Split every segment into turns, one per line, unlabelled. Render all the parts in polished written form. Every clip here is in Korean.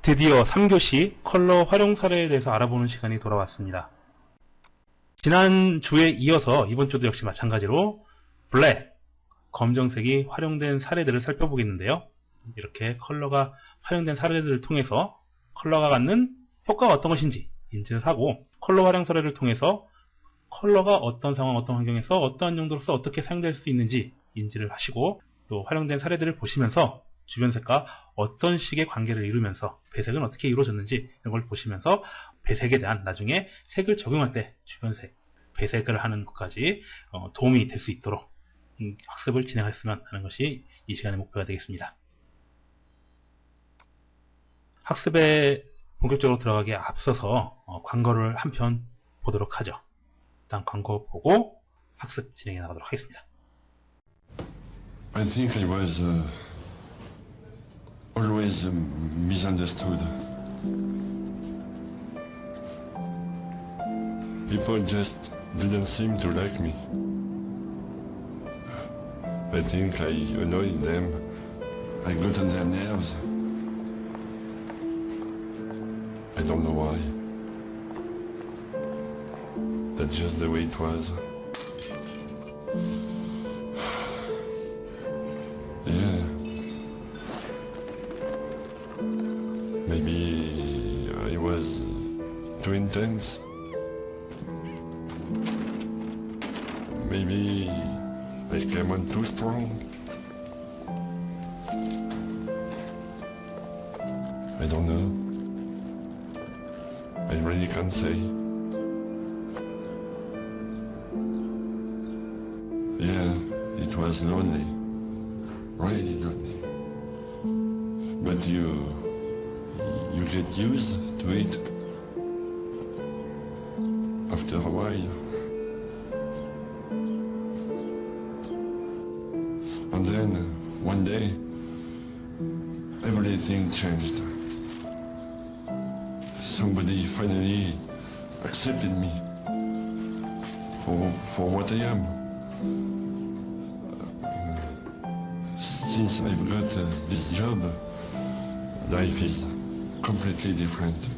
드디어 3교시 컬러 활용 사례에 대해서 알아보는 시간이 돌아왔습니다. 지난주에 이어서 이번 주도 역시 마찬가지로 블랙, 검정색이 활용된 사례들을 살펴보겠는데요. 이렇게 컬러가 활용된 사례들을 통해서 컬러가 갖는 효과가 어떤 것인지 인지를 하고, 컬러 활용 사례를 통해서 컬러가 어떤 상황, 어떤 환경에서 어떠한 용도로서 어떻게 사용될 수 있는지 인지를 하시고, 또 활용된 사례들을 보시면서 주변색과 어떤 식의 관계를 이루면서 배색은 어떻게 이루어졌는지 이런 걸 보시면서 배색에 대한 나중에 색을 적용할 때 주변색, 배색을 하는 것까지 도움이 될 수 있도록 학습을 진행했으면 하는 것이 이 시간의 목표가 되겠습니다. 학습에 본격적으로 들어가기에 앞서서 광고를 한 편 보도록 하죠. 일단 광고 보고 학습 진행해 나가도록 하겠습니다.
I think I was always misunderstood. People just didn't seem to like me. I think I annoyed them. I got on their nerves. I don't know why. That's just the way it was. Yeah. Maybe I was too intense. Maybe I came on too strong. I don't know. I really can't say. Yeah, it was lonely. Really lonely. But you get used to it after a while. And then one day everything changed. Somebody finally accepted me for what I am. Since I've got this job, life is completely different.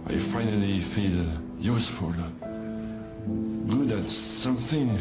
I finally feel useful, good at something.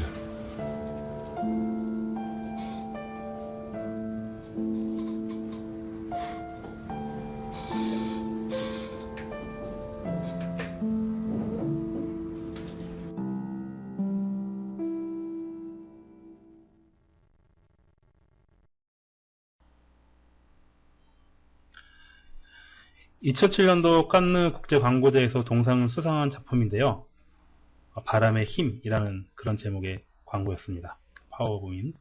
(2007년도) 칸느 국제광고제에서 동상을 수상한 작품인데요. 바람의 힘이라는 그런 제목의 광고였습니다. 파워부인.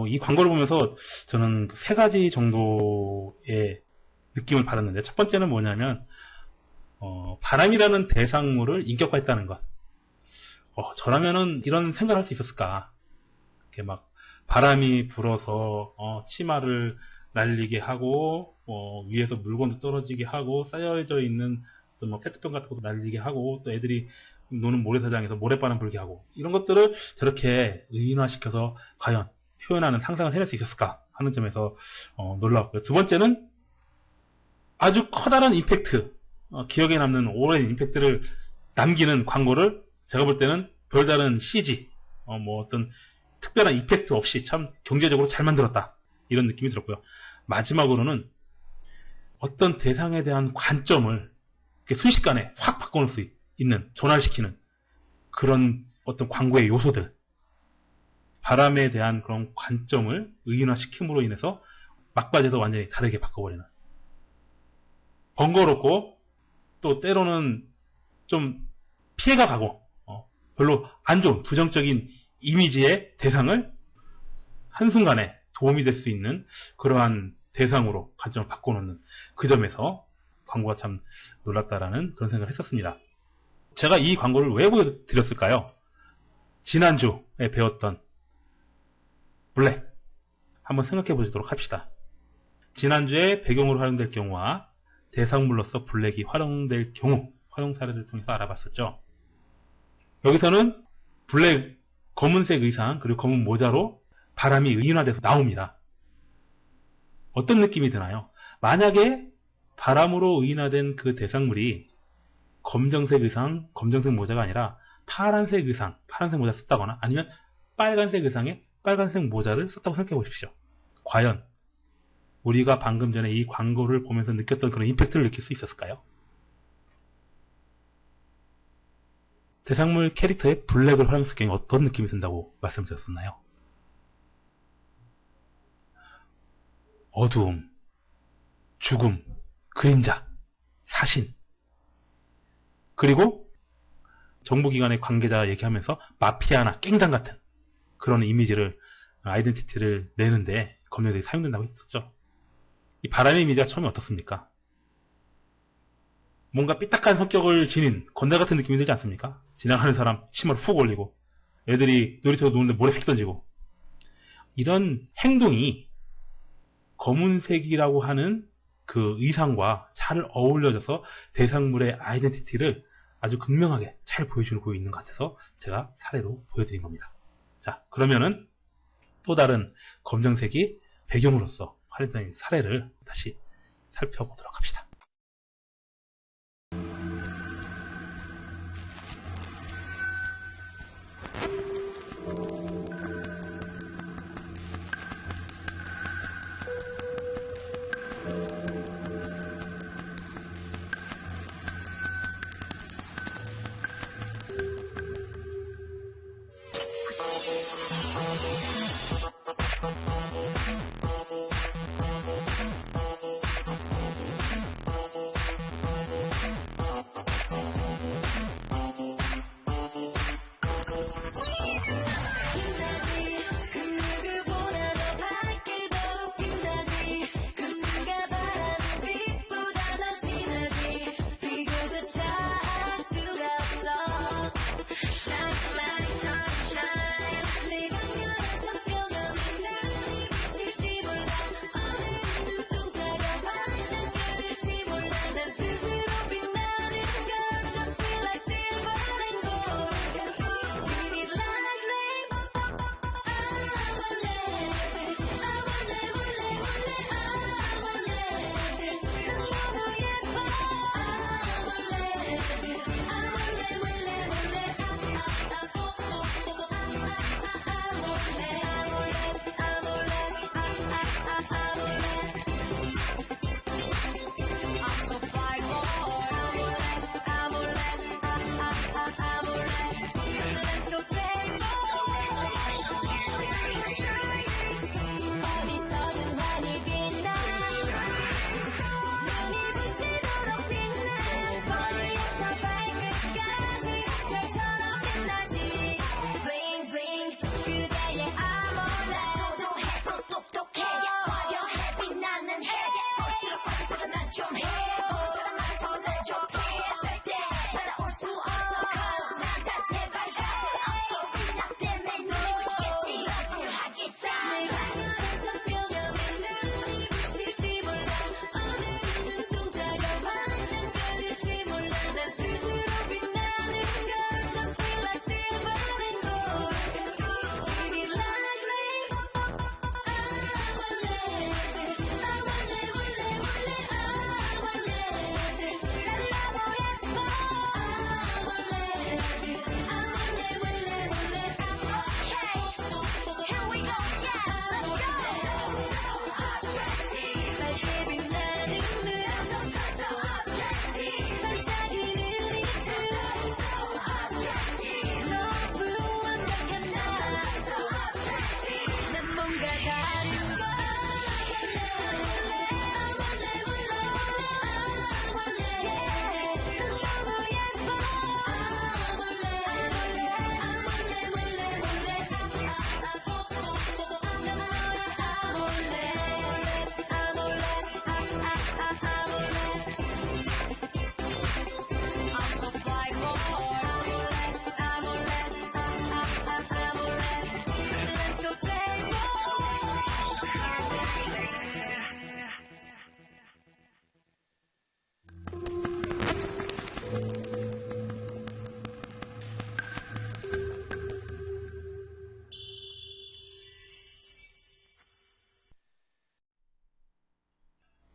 이 광고를 보면서 저는 세 가지 정도의 느낌을 받았는데, 첫 번째는 뭐냐면 바람이라는 대상물을 인격화했다는 것. 저라면은 이런 생각을 할 수 있었을까? 이렇게 막 바람이 불어서 치마를 날리게 하고, 위에서 물건도 떨어지게 하고, 쌓여져 있는 또 뭐 페트병 같은 것도 날리게 하고, 또 애들이 노는 모래사장에서 모래바람 불게 하고, 이런 것들을 저렇게 의인화시켜서 과연 표현하는 상상을 해낼 수 있었을까 하는 점에서 놀라웠고요. 두 번째는 아주 커다란 임팩트, 기억에 남는 오랜 임팩트를 남기는 광고를 제가 볼 때는 별다른 CG, 어떤 특별한 임팩트 없이 참 경제적으로 잘 만들었다, 이런 느낌이 들었고요. 마지막으로는 어떤 대상에 대한 관점을 순식간에 확 바꿔놓을 수 있는, 전환시키는 그런 어떤 광고의 요소들, 바람에 대한 그런 관점을 의인화시킴으로 인해서 막바지에서 완전히 다르게 바꿔버리는, 번거롭고 또 때로는 좀 피해가 가고 별로 안 좋은 부정적인 이미지의 대상을 한순간에 도움이 될 수 있는 그러한 대상으로 관점을 바꿔놓는 그 점에서 광고가 참 놀랍다라는 그런 생각을 했었습니다. 제가 이 광고를 왜 보여드렸을까요? 지난주에 배웠던 블랙, 한번 생각해 보도록 합시다. 지난주에 배경으로 활용될 경우와 대상물로서 블랙이 활용될 경우 활용 사례를 통해서 알아봤었죠. 여기서는 블랙, 검은색 의상 그리고 검은 모자로 바람이 의인화돼서 나옵니다. 어떤 느낌이 드나요? 만약에 바람으로 인화된 그 대상물이 검정색 의상, 검정색 모자가 아니라 파란색 의상, 파란색 모자 썼다거나 아니면 빨간색 의상에 빨간색 모자를 썼다고 생각해 보십시오. 과연 우리가 방금 전에 이 광고를 보면서 느꼈던 그런 임팩트를 느낄 수 있었을까요? 대상물 캐릭터의 블랙을 활용했을 경우 어떤 느낌이 든다고 말씀드렸었나요? 어두움, 죽음, 그림자, 사신, 그리고 정보기관의 관계자 얘기하면서 마피아나 깽당 같은 그런 이미지를, 아이덴티티를 내는데 검열들이 사용된다고 했었죠. 이 바람의 이미지가 처음에 어떻습니까? 뭔가 삐딱한 성격을 지닌 건달 같은 느낌이 들지 않습니까? 지나가는 사람 치마를 훅 올리고 애들이 놀이터에 노는데 모래 휙 던지고, 이런 행동이 검은색이라고 하는 그 의상과 잘 어울려져서 대상물의 아이덴티티를 아주 극명하게 잘 보여주고 있는 것 같아서 제가 사례로 보여드린 겁니다. 자, 그러면은 또 다른 검정색이 배경으로서 활용된 사례를 다시 살펴보도록 합시다.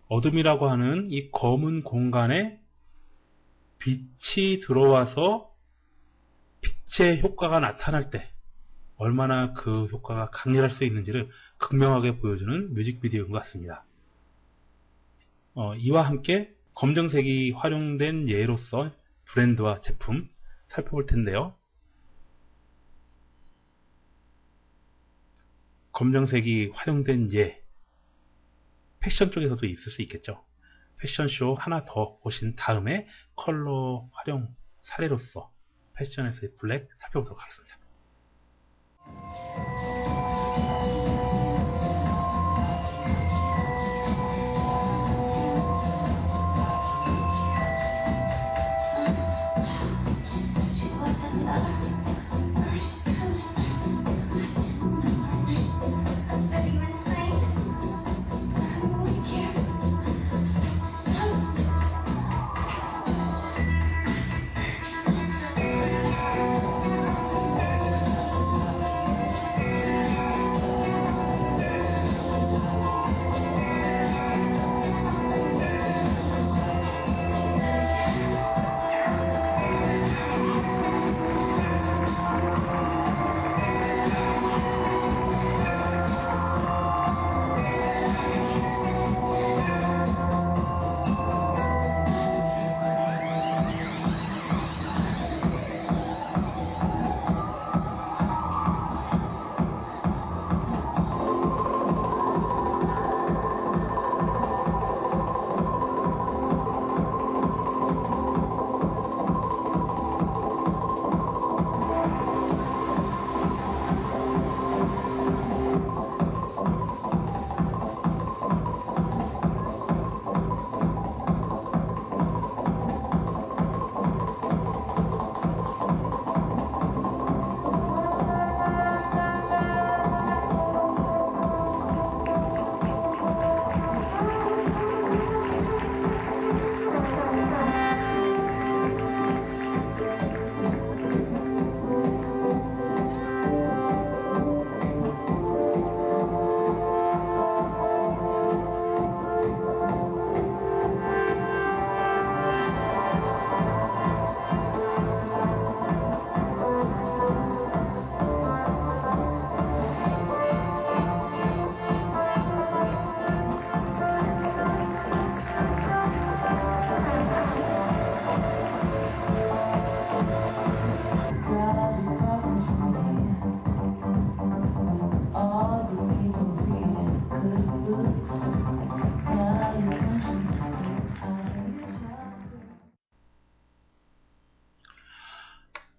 어둠이라고 하는 이 검은 공간에 빛이 들어와서 빛의 효과가 나타날 때 얼마나 그 효과가 강렬할 수 있는지를 극명하게 보여주는 뮤직비디오인 것 같습니다. 이와 함께 검정색이 활용된 예로서 브랜드와 제품 살펴볼 텐데요. 검정색이 활용된 예, 패션 쪽에서도 있을 수 있겠죠. 패션쇼 하나 더 보신 다음에 컬러 활용 사례로서 패션에서의 블랙 살펴보도록 하겠습니다.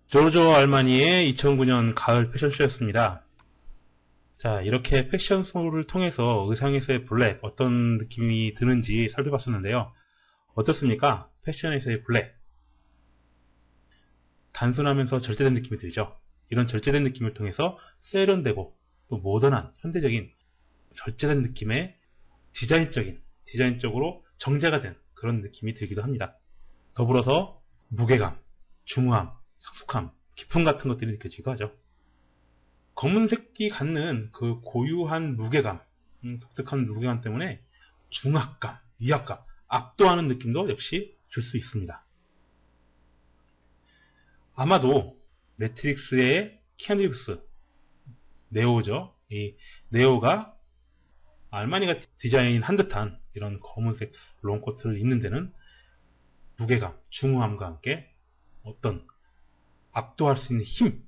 조르조 알마니의 2009년 가을 패션쇼였습니다. 자, 이렇게 패션쇼를 통해서 의상에서의 블랙 어떤 느낌이 드는지 살펴봤었는데요. 어떻습니까? 패션에서의 블랙. 단순하면서 절제된 느낌이 들죠. 이런 절제된 느낌을 통해서 세련되고 또 모던한 현대적인 절제된 느낌의 디자인적으로 정제가 된 그런 느낌이 들기도 합니다. 더불어서 무게감, 중후함, 성숙함, 기품 같은 것들이 느껴지기도 하죠. 검은색이 갖는 그 고유한 무게감, 독특한 무게감 때문에 중압감, 위압감, 압도하는 느낌도 역시 줄 수 있습니다. 아마도 매트릭스의 키아누 리브스, 네오죠. 이 네오가 알마니가 디자인한 듯한 이런 검은색 롱코트를 입는 데는 무게감, 중후함과 함께 어떤 압도할 수 있는 힘,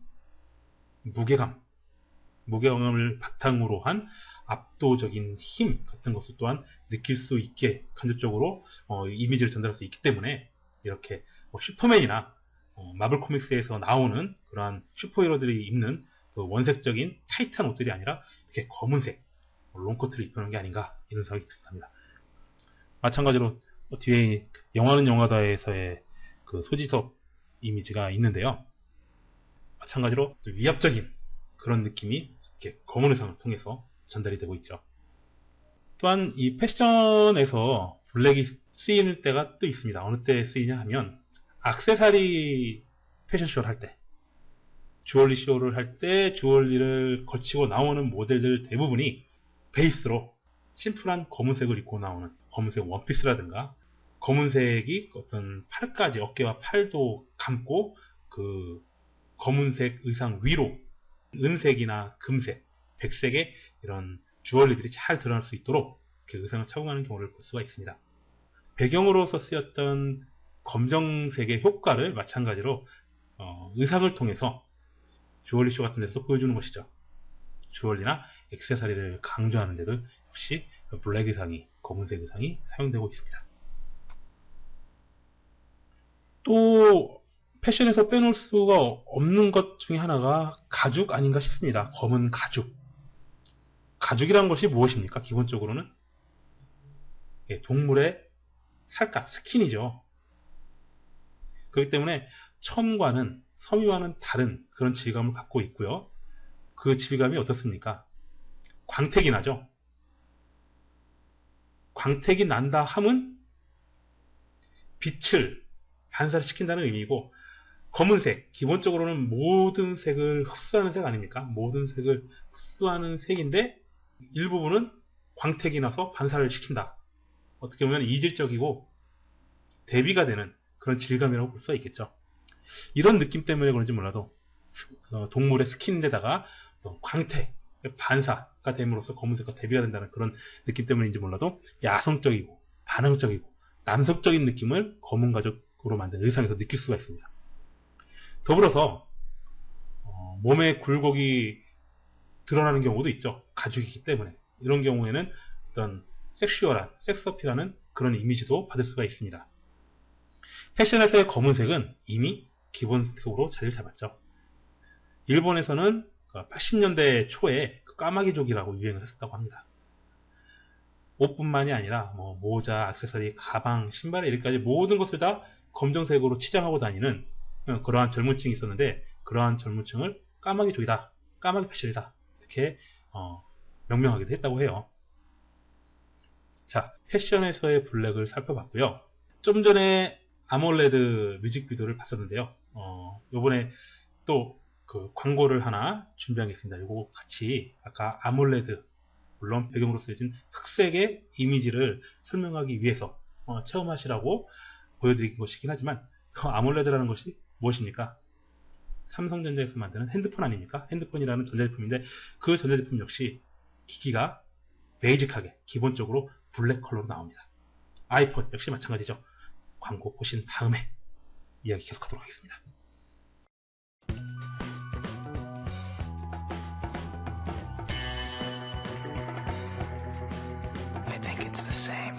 무게감을 바탕으로 한 압도적인 힘 같은 것을 또한 느낄 수 있게 간접적으로 이미지를 전달할 수 있기 때문에 이렇게 슈퍼맨이나 마블 코믹스에서 나오는 그러한 슈퍼히어로들이 입는 그 원색적인 타이트한 옷들이 아니라 이렇게 검은색 롱코트를 입혀놓은 게 아닌가 이런 생각이 듭니다. 마찬가지로 뒤에 영화는 영화다에서의 그 소지섭 이미지가 있는데요. 마찬가지로 위압적인 그런 느낌이 이렇게 검은 의상을 통해서 전달이 되고 있죠. 또한 이 패션에서 블랙이 쓰이는 때가 또 있습니다. 어느 때 쓰이냐 하면 액세서리 패션쇼를 할 때, 주얼리 쇼를 할 때 주얼리를 걸치고 나오는 모델들 대부분이 베이스로 심플한 검은색을 입고 나오는 검은색 원피스라든가 검은색이 어떤 팔까지 어깨와 팔도 감고 그 검은색 의상 위로 은색이나 금색, 백색의 이런 주얼리들이 잘 드러날 수 있도록 이렇게 의상을 착용하는 경우를 볼 수가 있습니다. 배경으로서 쓰였던 검정색의 효과를 마찬가지로 의상을 통해서 주얼리쇼 같은 데서 보여주는 것이죠. 주얼리나 액세서리를 강조하는 데도 역시 블랙 의상이, 검은색 의상이 사용되고 있습니다. 또 패션에서 빼놓을 수가 없는 것 중에 하나가 가죽 아닌가 싶습니다. 검은 가죽. 가죽이란 것이 무엇입니까? 기본적으로는 동물의 살갗, 스킨이죠. 그렇기 때문에 천과는 섬유와는 다른 그런 질감을 갖고 있고요. 그 질감이 어떻습니까? 광택이 나죠. 광택이 난다 함은 빛을 반사시킨다는 의미이고, 검은색, 기본적으로는 모든 색을 흡수하는 색 아닙니까? 모든 색을 흡수하는 색인데 일부분은 광택이 나서 반사를 시킨다. 어떻게 보면 이질적이고 대비가 되는 그런 질감이라고 볼 수가 있겠죠. 이런 느낌 때문에 그런지 몰라도 동물의 스킨인데다가 광택, 반사가 됨으로써 검은색과 대비가 된다는 그런 느낌 때문인지 몰라도 야성적이고 반항적이고 남성적인 느낌을 검은 가죽으로 만든 의상에서 느낄 수가 있습니다. 더불어서 몸에 굴곡이 드러나는 경우도 있죠. 가죽이기 때문에. 이런 경우에는 어떤 섹슈얼한, 섹스어필하는 그런 이미지도 받을 수가 있습니다. 패션에서의 검은색은 이미 기본색으로 자리를 잡았죠. 일본에서는 80년대 초에 까마귀족이라고 유행을 했었다고 합니다. 옷뿐만이 아니라 모자, 액세서리, 가방, 신발에 이렇게까지 모든 것을 다 검정색으로 치장하고 다니는 그러한 젊은 층이 있었는데, 그러한 젊은 층을 까마귀족이다, 까마귀 패션이다, 이렇게 명명하기도 했다고 해요. 자, 패션에서의 블랙을 살펴봤고요. 좀 전에 아몰레드 뮤직비디오를 봤었는데요. 요번에 또 그 광고를 하나 준비하겠습니다. 요거 같이 아까 아몰레드, 물론 배경으로 쓰여진 흑색의 이미지를 설명하기 위해서 체험하시라고 보여드린 것이긴 하지만, 아몰레드라는 것이 무엇입니까? 삼성전자에서 만드는 핸드폰 아닙니까? 핸드폰이라는 전자제품인데 그 전자제품 역시 기기가 베이직하게 기본적으로 블랙 컬러로 나옵니다. 아이폰 역시 마찬가지죠. 광고 보신 다음에 이야기 계속하도록 하겠습니다.
I think it's the same.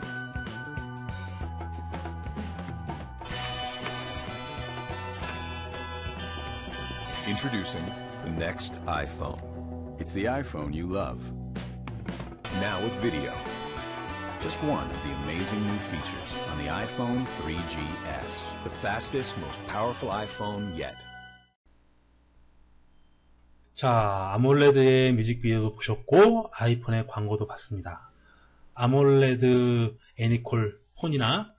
Introducing the next iPhone. It's the iPhone you love. Now with video. Just one of the amazing new features on the iPhone 3GS. The fastest, most powerful iPhone yet.
자, 아몰레드의 뮤직비디오도 보셨고 아이폰의 광고도 봤습니다. 아몰레드 애니콜 폰이나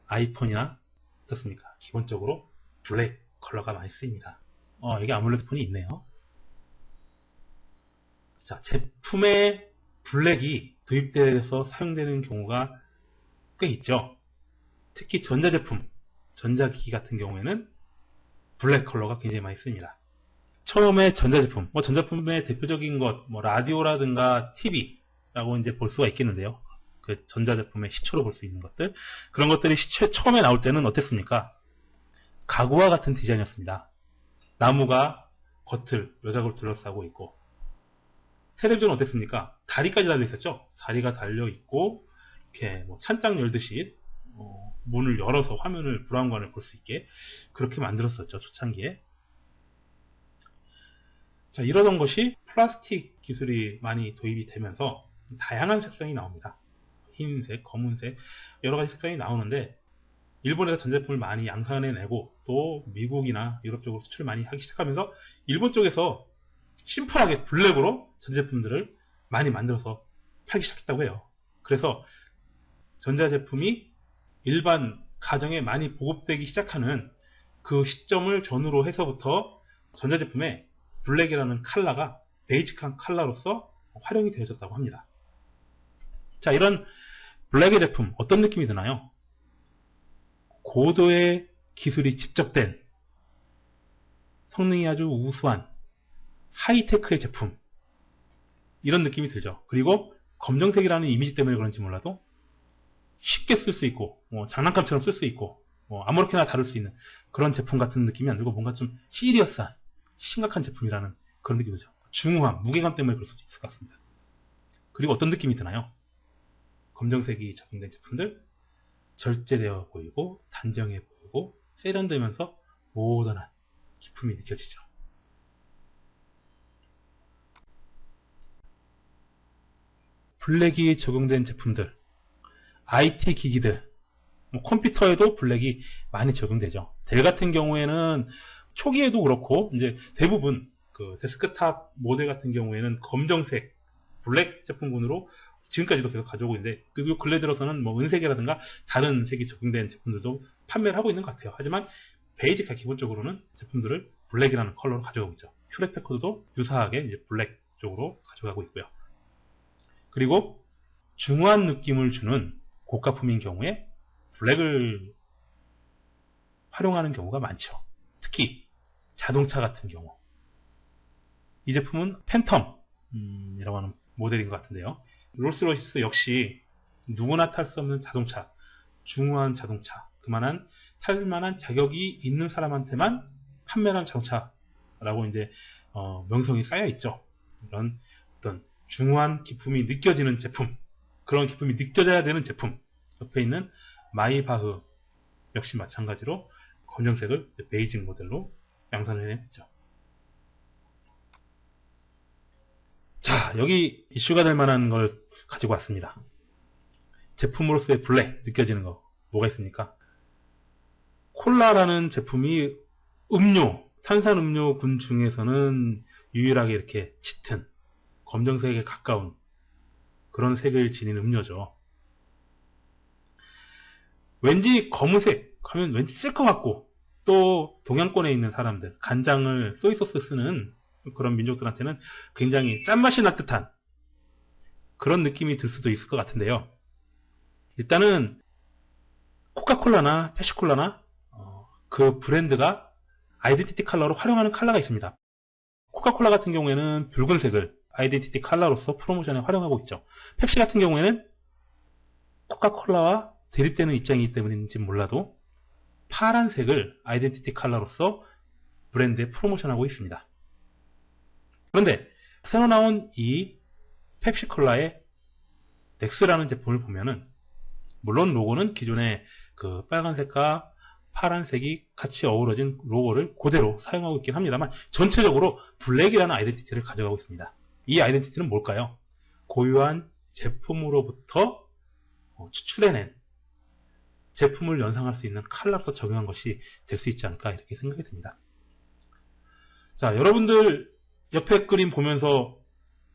아이폰이나 어떻습니까? 기본적으로 블랙 컬러가 많이 쓰입니다. 여기 아몰레드 폰이 있네요. 자, 제품에 블랙이 도입돼서 사용되는 경우가 꽤 있죠. 특히 전자제품, 전자기기 같은 경우에는 블랙 컬러가 굉장히 많이 쓰입니다. 처음에 전자제품, 전자제품의 대표적인 것, 라디오라든가 TV라고 이제 볼 수가 있겠는데요. 그 전자제품의 시초로 볼 수 있는 것들. 그런 것들이 처음에 나올 때는 어땠습니까? 가구와 같은 디자인이었습니다. 나무가 외곽을 둘러싸고 있고, 텔레비전은 어땠습니까? 다리까지 달려있었죠? 다리가 달려있고, 이렇게 찬장 열듯이, 문을 열어서 화면을, 브라운관을 볼 수 있게, 그렇게 만들었었죠, 초창기에. 자, 이러던 것이 플라스틱 기술이 많이 도입이 되면서, 다양한 색상이 나옵니다. 흰색, 검은색, 여러가지 색상이 나오는데, 일본에서 전자제품을 많이 양산해내고, 또 미국이나 유럽 쪽으로 수출을 많이 하기 시작하면서, 일본 쪽에서 심플하게 블랙으로 전자제품들을 많이 만들어서 팔기 시작했다고 해요. 그래서 전자제품이 일반 가정에 많이 보급되기 시작하는 그 시점을 전후로 해서부터 전자제품에 블랙이라는 컬러가 베이직한 컬러로서 활용이 되어졌다고 합니다. 자, 이런 블랙의 제품 어떤 느낌이 드나요? 고도의 기술이 집적된 성능이 아주 우수한 하이테크의 제품, 이런 느낌이 들죠. 그리고 검정색이라는 이미지 때문에 그런지 몰라도 쉽게 쓸 수 있고 장난감처럼 쓸 수 있고 아무렇게나 다룰 수 있는 그런 제품 같은 느낌이 안 들고 뭔가 좀 시리어스한 심각한 제품이라는 그런 느낌이 들죠. 중후한 무게감 때문에 그럴 수도 있을 것 같습니다. 그리고 어떤 느낌이 드나요? 검정색이 적용된 제품들 절제되어 보이고 단정해 보이고 세련되면서 모던한 기품이 느껴지죠. 블랙이 적용된 제품들, IT 기기들, 컴퓨터에도 블랙이 많이 적용되죠. 델 같은 경우에는 초기에도 그렇고 이제 대부분 그 데스크탑 모델 같은 경우에는 검정색 블랙 제품군으로 지금까지도 계속 가져오고 있는데, 그리고 근래 들어서는 뭐 은색이라든가 다른 색이 적용된 제품들도 판매를 하고 있는 것 같아요. 하지만 베이직과 기본적으로는 제품들을 블랙이라는 컬러로 가져가고 있죠. 휴렛 패커드도 유사하게 이제 블랙 쪽으로 가져가고 있고요. 그리고 중후한 느낌을 주는 고가품인 경우에 블랙을 활용하는 경우가 많죠. 특히 자동차 같은 경우. 이 제품은 팬텀이라고 하는 모델인 것 같은데요. 롤스로이스 역시 누구나 탈 수 없는 자동차, 중후한 자동차, 그만한 탈만한 자격이 있는 사람한테만 판매하는 자동차라고 이제 명성이 쌓여 있죠. 이런 어떤 중후한 기품이 느껴지는 제품, 그런 기품이 느껴져야 되는 제품. 옆에 있는 마이바흐 역시 마찬가지로 검정색을 베이직 모델로 양산을 해냈죠. 자, 여기 이슈가 될 만한 걸 가지고 왔습니다. 제품으로서의 블랙 느껴지는 거 뭐가 있습니까? 콜라라는 제품이 음료, 탄산음료군 중에서는 유일하게 이렇게 짙은 검정색에 가까운 그런 색을 지닌 음료죠. 왠지 검은색 하면 왠지 쓸 것 같고, 또 동양권에 있는 사람들, 간장을 소이소스 쓰는 그런 민족들한테는 굉장히 짠맛이 날 듯한 그런 느낌이 들 수도 있을 것 같은데요. 일단은 코카콜라나 펩시콜라나 그 브랜드가 아이덴티티 컬러로 활용하는 컬러가 있습니다. 코카콜라 같은 경우에는 붉은색을 아이덴티티 컬러로서 프로모션에 활용하고 있죠. 펩시 같은 경우에는 코카콜라와 대립되는 입장이기 때문인지 몰라도 파란색을 아이덴티티 컬러로서 브랜드에 프로모션하고 있습니다. 그런데 새로 나온 이 펩시콜라의 넥스라는 제품을 보면은 물론 로고는 기존의 그 빨간색과 파란색이 같이 어우러진 로고를 그대로 사용하고 있긴 합니다만 전체적으로 블랙이라는 아이덴티티를 가져가고 있습니다. 이 아이덴티티는 뭘까요? 고유한 제품으로부터 추출해낸 제품을 연상할 수 있는 컬러로서 적용한 것이 될 수 있지 않을까 이렇게 생각이 듭니다. 자, 여러분들 옆에 그림 보면서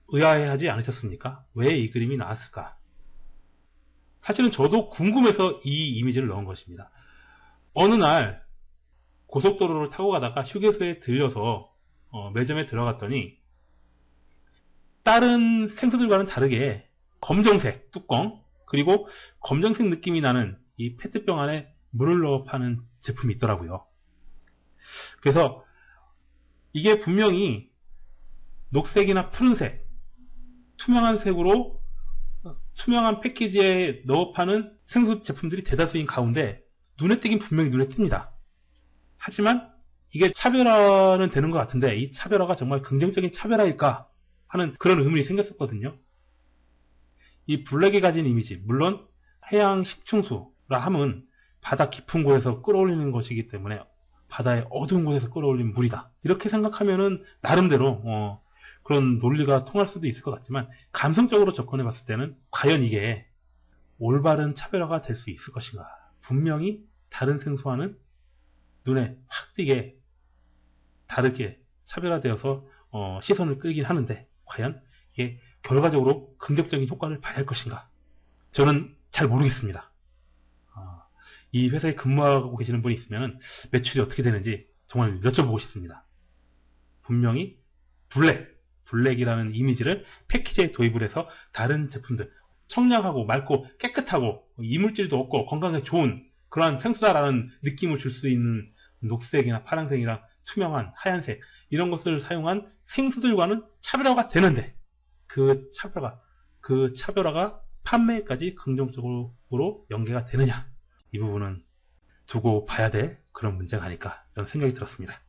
의아해하지 않으셨습니까? 왜 이 그림이 나왔을까? 사실은 저도 궁금해서 이 이미지를 넣은 것입니다. 어느 날 고속도로를 타고 가다가 휴게소에 들려서 매점에 들어갔더니 다른 생수들과는 다르게 검정색 뚜껑, 그리고 검정색 느낌이 나는 이 페트병 안에 물을 넣어 파는 제품이 있더라고요. 그래서 이게 분명히 녹색이나 푸른색, 투명한 색으로 투명한 패키지에 넣어 파는 생수 제품들이 대다수인 가운데 눈에 띄긴 분명히 눈에 띕니다. 하지만 이게 차별화는 되는 것 같은데 이 차별화가 정말 긍정적인 차별화일까 하는 그런 의문이 생겼었거든요. 이 블랙이 가진 이미지, 물론 해양 식충수라 함은 바다 깊은 곳에서 끌어올리는 것이기 때문에 바다의 어두운 곳에서 끌어올린 물이다. 이렇게 생각하면은 나름대로 그런 논리가 통할 수도 있을 것 같지만 감성적으로 접근해 봤을 때는 과연 이게 올바른 차별화가 될 수 있을 것인가. 분명히 다른 생수와는 눈에 확 띄게 다르게 차별화되어서 시선을 끌긴 하는데 과연 이게 결과적으로 긍정적인 효과를 발휘할 것인가. 저는 잘 모르겠습니다. 이 회사에 근무하고 계시는 분이 있으면 매출이 어떻게 되는지 정말 여쭤보고 싶습니다. 분명히 블랙이라는 이미지를 패키지에 도입을 해서 다른 제품들, 청량하고 맑고 깨끗하고 이물질도 없고 건강에 좋은 그러한 생수다라는 느낌을 줄 수 있는 녹색이나 파란색이나 투명한 하얀색 이런 것을 사용한 생수들과는 차별화가 되는데 그 차별화가 판매까지 긍정적으로 연계가 되느냐, 이 부분은 두고 봐야 될 그런 문제가 아닐까 이런 생각이 들었습니다.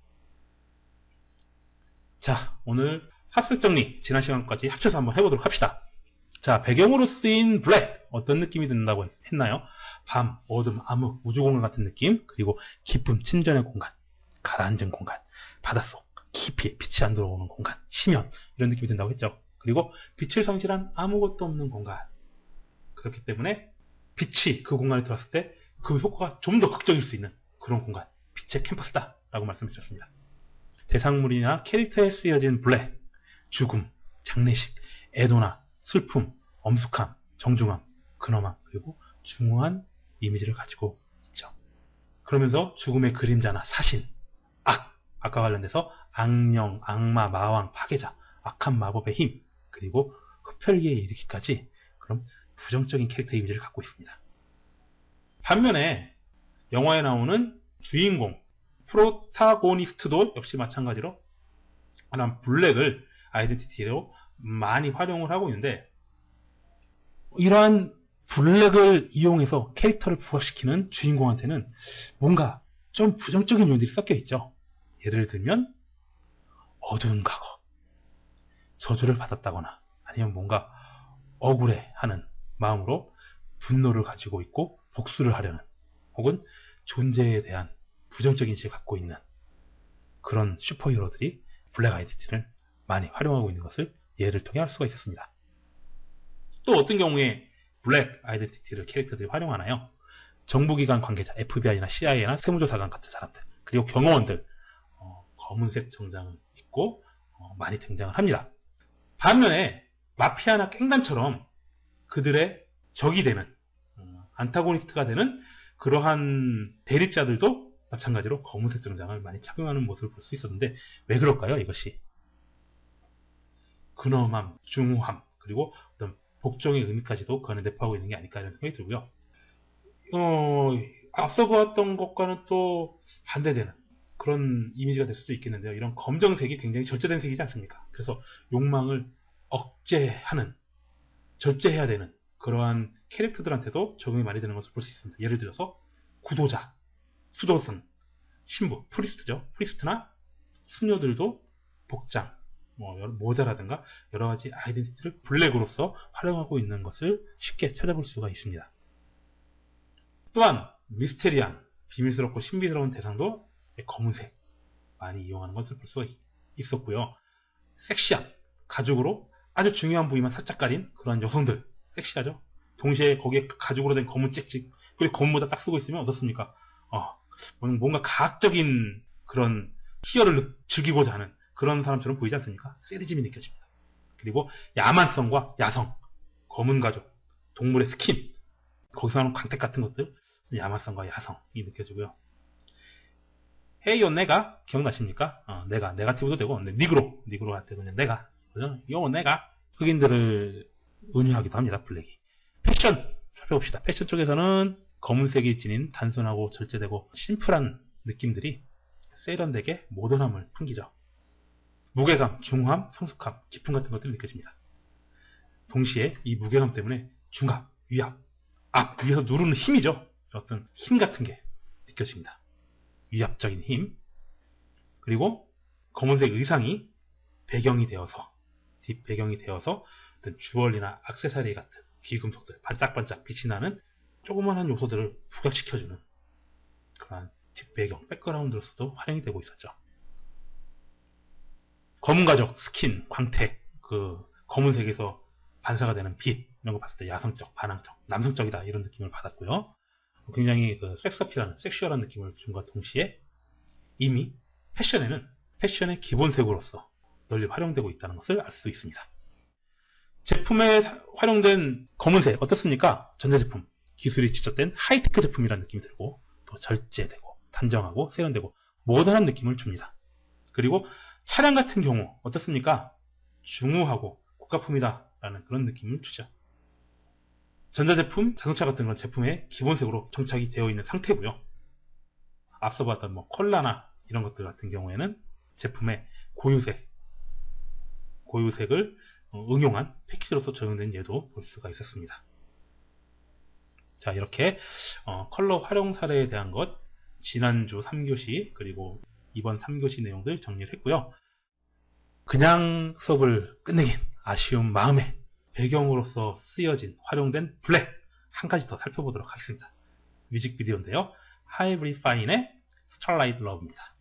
자, 오늘 합숙 정리 지난 시간까지 합쳐서 한번 해보도록 합시다. 자, 배경으로 쓰인 블랙 어떤 느낌이 든다고 했나요? 밤, 어둠, 암흑, 우주공간 같은 느낌, 그리고 기쁨, 친전의 공간, 가라앉은 공간, 바닷속, 깊이 빛이 안 들어오는 공간, 심연 이런 느낌이 든다고 했죠. 그리고 빛을 상실한 아무것도 없는 공간. 그렇기 때문에 빛이 그 공간에 들어왔을 때 그 효과가 좀 더 극적일 수 있는 그런 공간, 빛의 캠퍼스다 라고 말씀해 주셨습니다. 대상물이나 캐릭터에 쓰여진 블랙, 죽음, 장례식, 애도나 슬픔, 엄숙함, 정중함, 근엄함, 그리고 중후한 이미지를 가지고 있죠. 그러면서 죽음의 그림자나 사신, 악과 관련돼서 악령, 악마, 마왕, 파괴자, 악한 마법의 힘, 그리고 흡혈귀에 이르기까지 그런 부정적인 캐릭터 이미지를 갖고 있습니다. 반면에 영화에 나오는 주인공, 프로타고니스트도 역시 마찬가지로 하나는 블랙을 아이덴티티로 많이 활용을 하고 있는데, 이러한 블랙을 이용해서 캐릭터를 부각시키는 주인공한테는 뭔가 좀 부정적인 요인들이 섞여 있죠. 예를 들면 어두운 과거, 저주를 받았다거나 아니면 뭔가 억울해하는 마음으로 분노를 가지고 있고 복수를 하려는, 혹은 존재에 대한 부정적인 인식을 갖고 있는 그런 슈퍼히어로들이 블랙 아이덴티티를 많이 활용하고 있는 것을 예를 통해 알 수가 있었습니다. 또 어떤 경우에 블랙 아이덴티티를 캐릭터들이 활용하나요? 정부기관 관계자, FBI나 CIA나 세무조사관 같은 사람들, 그리고 경호원들, 검은색 정장을 입고 많이 등장을 합니다. 반면에 마피아나 깽단처럼 그들의 적이 되는, 안타고니스트가 되는 그러한 대립자들도 마찬가지로 검은색 정장을 많이 착용하는 모습을 볼 수 있었는데, 왜 그럴까요? 이것이 근엄함, 중후함, 그리고 어떤 복종의 의미까지도 그 안에 내포하고 있는 게 아닐까 이런 생각이 들고요. 앞서 보았던 것과는 또 반대되는 그런 이미지가 될 수도 있겠는데요. 이런 검정색이 굉장히 절제된 색이지 않습니까? 그래서 욕망을 억제하는, 절제해야 되는 그러한 캐릭터들한테도 적용이 많이 되는 것을 볼 수 있습니다. 예를 들어서 구도자, 수도승, 신부, 프리스트죠. 프리스트나 수녀들도 복장, 모자라든가 여러 가지 아이덴티티를 블랙으로서 활용하고 있는 것을 쉽게 찾아볼 수가 있습니다. 또한 미스테리한, 비밀스럽고 신비스러운 대상도 검은색 많이 이용하는 것을 볼 수가 있었고요. 섹시한, 가죽으로 아주 중요한 부위만 살짝 가린 그런 여성들, 섹시하죠. 동시에 거기에 가죽으로 된 검은 찍찍, 그리고 검은 모자 딱 쓰고 있으면 어떻습니까? 뭔가 과학적인 그런 희열을 즐기고자 하는 그런 사람처럼 보이지 않습니까? 세디즘이 느껴집니다. 그리고 야만성과 야성, 검은 가죽, 동물의 스킨, 거기서 나오는 광택 같은 것들, 야만성과 야성이 느껴지고요. 헤이요 내가 기억나십니까? 네가티브도 되고, 니그로한테 그냥 내가, 그죠? 내가 흑인들을 은유하기도 합니다. 블랙이. 패션 살펴봅시다. 패션 쪽에서는 검은색이 지닌 단순하고 절제되고 심플한 느낌들이 세련되게 모던함을 풍기죠. 무게감, 중후함, 성숙함, 기품 같은 것들이 느껴집니다. 동시에 이 무게감 때문에 중압, 위압, 위에서 누르는 힘이죠. 어떤 힘 같은 게 느껴집니다. 위압적인 힘. 그리고 검은색 의상이 배경이 되어서, 뒷배경이 되어서 어떤 주얼리나 액세서리 같은 귀금속들, 반짝반짝 빛이 나는 조그만한 요소들을 부각시켜주는 그런 뒷배경, 백그라운드로서도 활용이 되고 있었죠. 검은 가죽, 스킨, 광택, 그 검은색에서 반사가 되는 빛, 이런 거 봤을 때 야성적, 반항적, 남성적이다 이런 느낌을 받았고요. 굉장히 그 섹스어필한, 섹슈얼한 느낌을 준과 동시에 이미 패션의 기본색으로서 널리 활용되고 있다는 것을 알 수 있습니다. 제품에 활용된 검은색 어떻습니까? 전자제품, 기술이 지적된 하이테크 제품이라는 느낌이 들고, 또 절제되고 단정하고 세련되고 모던한 느낌을 줍니다. 그리고 차량 같은 경우 어떻습니까? 중후하고 고가품이다 라는 그런 느낌을 주죠. 전자제품, 자동차 같은 그런 제품에 기본색으로 정착이 되어 있는 상태고요. 앞서 봤던 뭐 콜라나 이런 것들 같은 경우에는 제품의 고유색을 응용한 패키지로서 적용된 예도 볼 수가 있었습니다. 자, 이렇게 컬러 활용 사례에 대한 것, 지난주 3교시 그리고 이번 3교시 내용들 정리를 했고요. 그냥 수업을 끝내긴 아쉬운 마음에 배경으로서 쓰여진 활용된 블랙 한 가지 더 살펴보도록 하겠습니다. 뮤직비디오인데요. 하이브리 파인의 스타라이트 러브입니다.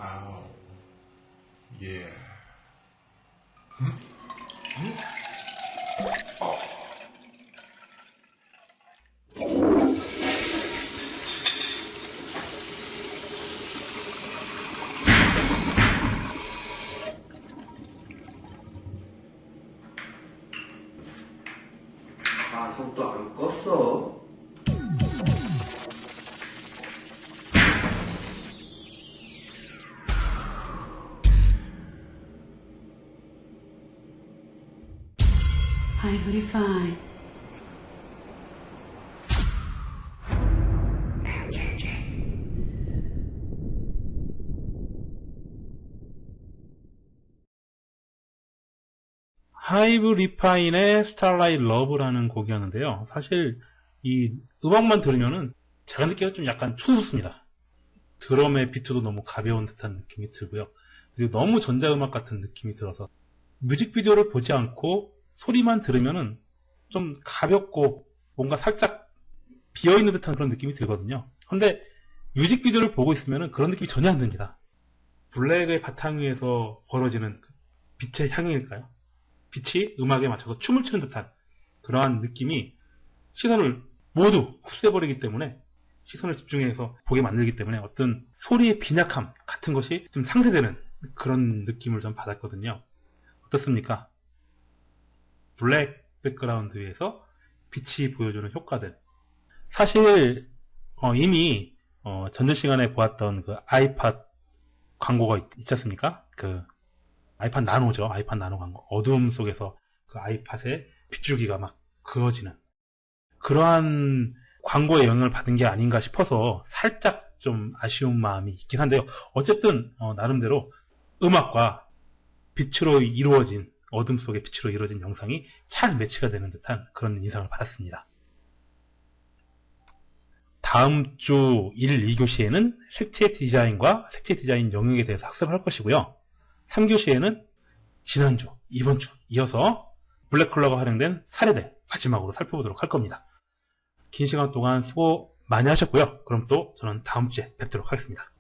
Oh, yeah.
아, 속도 안 껐어?
Ivory fine.
하이브 리파인의 스타라이트 러브라는 곡이었는데요. 사실 이 음악만 들으면은 제가 느끼기에 좀 약간 촌스럽습니다. 드럼의 비트도 너무 가벼운 듯한 느낌이 들고요. 그리고 너무 전자음악 같은 느낌이 들어서 뮤직비디오를 보지 않고 소리만 들으면은 좀 가볍고 뭔가 살짝 비어있는 듯한 그런 느낌이 들거든요. 근데 뮤직비디오를 보고 있으면은 그런 느낌이 전혀 안 듭니다. 블랙의 바탕 위에서 벌어지는 빛의 향일까요? 빛이 음악에 맞춰서 춤을 추는 듯한 그러한 느낌이 시선을 모두 흡수해버리기 때문에 시선을 집중해서 보게 만들기 때문에 어떤 소리의 빈약함 같은 것이 좀 상쇄되는 그런 느낌을 좀 받았거든요. 어떻습니까? 블랙 백그라운드 위에서 빛이 보여주는 효과들. 사실 이미 전전 시간에 보았던 그 아이팟 광고가 있지 않습니까? 그 아이팟 나노죠. 아이팟 나노 광고. 어둠 속에서 그 아이팟의 빗줄기가 막 그어지는 그러한 광고의 영향을 받은 게 아닌가 싶어서 살짝 좀 아쉬운 마음이 있긴 한데요. 어쨌든 나름대로 음악과 빛으로 이루어진 어둠 속의 빛으로 이루어진 영상이 잘 매치가 되는 듯한 그런 인상을 받았습니다. 다음 주 1, 2교시에는 색채 디자인과 색채 디자인 영역에 대해서 학습을 할 것이고요. 3교시에는 지난주, 이번 주 이어서 블랙 컬러가 활용된 사례들 마지막으로 살펴보도록 할 겁니다. 긴 시간 동안 수고 많이 하셨고요. 그럼 또 저는 다음 주에 뵙도록 하겠습니다.